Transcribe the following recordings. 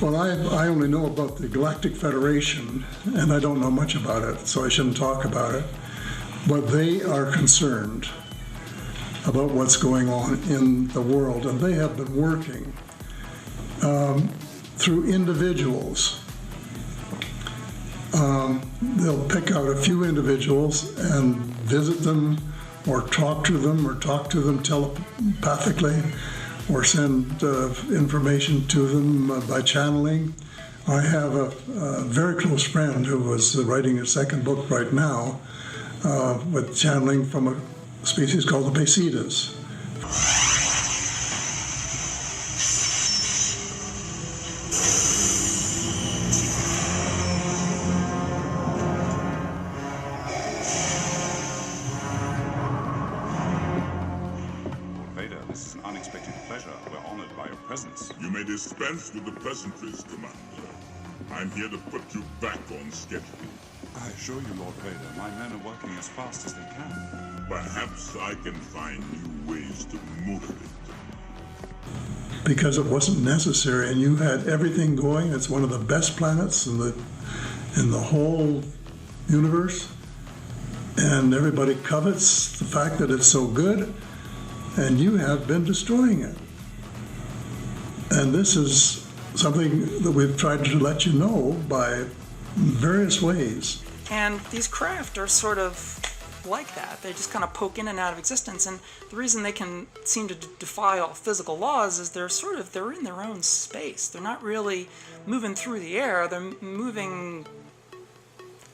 Well, I only know about the Galactic Federation, and I don't know much about it, so I shouldn't talk about it. But they are concerned about what's going on in the world, and they have been working through individuals. They'll pick out a few individuals and visit them, or talk to them telepathically, or send information to them by channeling. I have a very close friend who is writing his second book right now with channeling from a species called the Basidas. This is an unexpected pleasure. We're honored by your presence. You may dispense with the pleasantries, Commander. I'm here to put you back on schedule. I assure you, Lord Vader, my men are working as fast as they can. Perhaps I can find new ways to move it. Because it wasn't necessary, and you had everything going. It's one of the best planets in the whole universe, and everybody covets the fact that it's so good, and you have been destroying it. And this is something that we've tried to let you know by various ways. And these craft are sort of like that. They just kind of poke in and out of existence, and the reason they can seem to defy all physical laws is they're in their own space. They're not really moving through the air, they're moving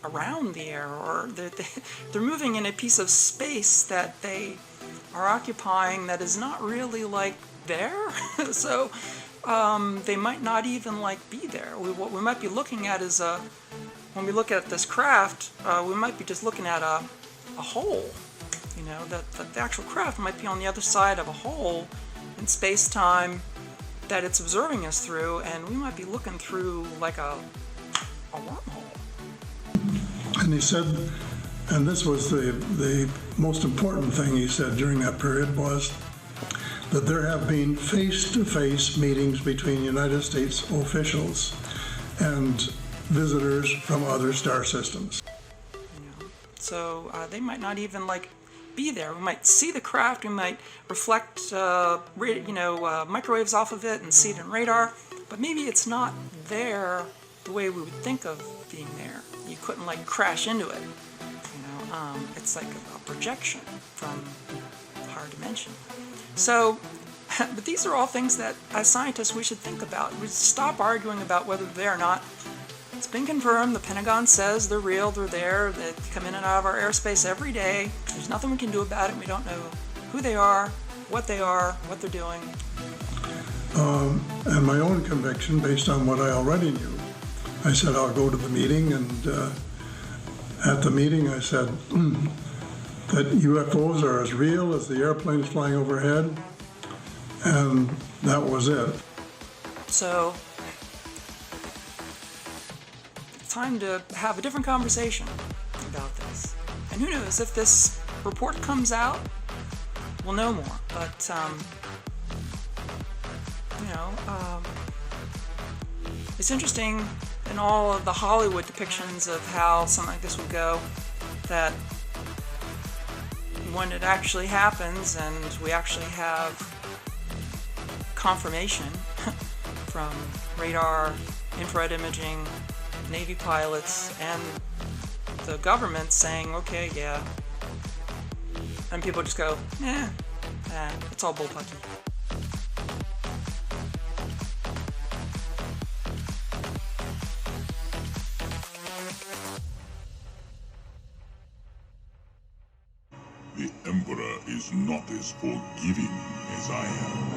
around the air, or they're moving in a piece of space that they are occupying that is not really like there. So they might not even like be there. What we might be looking at is when we look at this craft, we might be just looking at a hole. You know, that the actual craft might be on the other side of a hole in space-time that it's observing us through, and we might be looking through like a wormhole. And he said, and this was the most important thing he said during that period, was that there have been face-to-face meetings between United States officials and visitors from other star systems. So they might not even be there. We might see the craft, we might reflect microwaves off of it and see it in radar, but maybe it's not there the way we would think of being there. You couldn't crash into it. It's like a projection from a higher dimension. So, but these are all things that as scientists we should think about. We stop arguing about whether they're or not. It's been confirmed. The Pentagon says they're real, they're there, they come in and out of our airspace every day. There's nothing we can do about it. We don't know who they are, what they're doing. And my own conviction, based on what I already knew, I said I'll go to the meeting, and at the meeting I said that UFOs are as real as the airplanes flying overhead, and that was it. So, time to have a different conversation about this. And who knows, if this report comes out, we'll know more. But, it's interesting in all of the Hollywood depictions of how something like this would go, that when it actually happens and we actually have confirmation from radar, infrared imaging, Navy pilots, and the government saying, okay, yeah, and people just go, it's all bullpucky. The Emperor is not as forgiving as I am.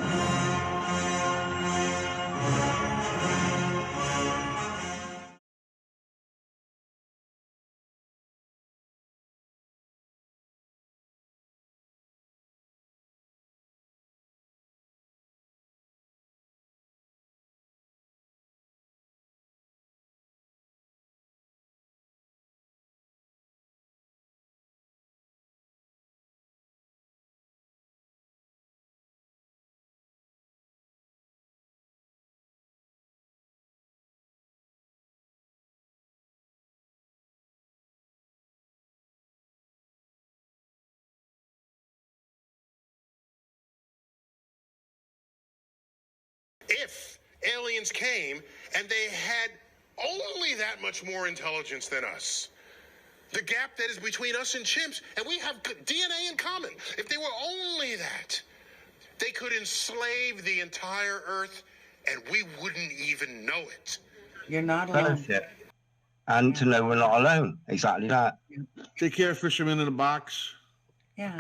aliens came and they had only that much more intelligence than us. The gap that is between us and chimps, and we have DNA in common. If they were only that, they could enslave the entire Earth and we wouldn't even know it. You're not alone. Benefit. And to know we're not alone. Exactly that. Take care, fisherman in a box. Yeah.